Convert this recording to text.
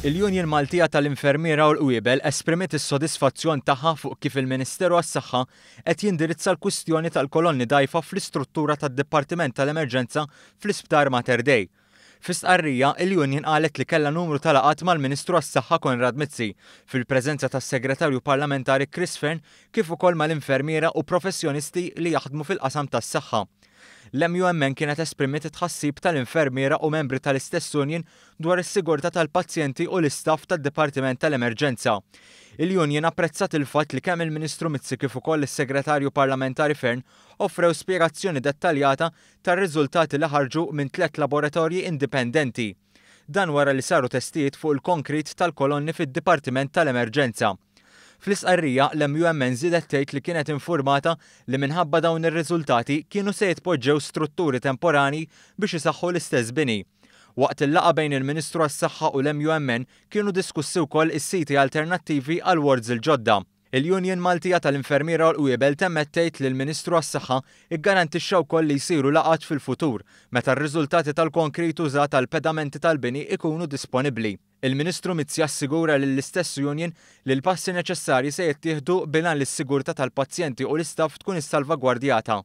Il-Union Maltija tal-Infermiera u l-Qwiebel esprimiet is-sodisfazzjon tagħha fuq kif il-Ministeru għas-Saħħa qed jindirizza l-kwistjoni tal-kolonni dgħajfa fl-istruttura tad-Dipartiment tal-Emerġenza fl-Isptar Mater Dei. Fi stqarrija, il-Union qalet li kellha numru ta' laqgħat mal-Ministru għas-Saħħa Konrad Mizzi fil-preżenza tas-Segretarju Parlamentari Chris Fearn kif ukoll mal-infermiera u professjonisti li jaħdmu fil-qasam tas-saħħa. L-MUMN kienet esprimiet tħassib tal-infermiera u membri tal-istess union dwar is-sigurtà tal-pazjenti u l-istaff tad-Dipartiment tal-Emerġenza. Il-Union apprezzat il-fatt li kemm il-Ministru Mizzi kif ukoll is-Segretarju Parlamentari Fearn offrew spjegazzjoni dettaljata tar-riżultati li ħarġu minn 3 laboratorji indipendenti. Dan wara li saru testijiet fuq il-konkrit tal-kolonni fid-Dipartiment tal-Emerġenza. Fl-isqarrija, l-MUMN żiedet tgħid li kienet infurmata li minħabba dawn ir-riżultati kienu se jitpoġġew strutturi temporani biex isaħħu l-istess bini. Waqt il-laqgħa bejn il-Ministru għas-Saħħa u l-MUMN kienu diskussi wkoll is-siti alternattivi għal wards il-ġodda. Il-Union Maltija tal-Infermiera u l-Qwiebel temmet tgħid li l-Ministru għas-Saħħa iggarantixxa wkoll li jsiru laqgħat fil-futur meta r-riżultati tal-konkrit użat tal-pedamenti tal-bini ikunu disponibbli. Il-Ministru Mizzi assigura lill-istess Union li l-passi neċessarji se jittieħdu bilan li s-sigurtà tal-pazjenti u l-istaff tkun issalvagwardjata.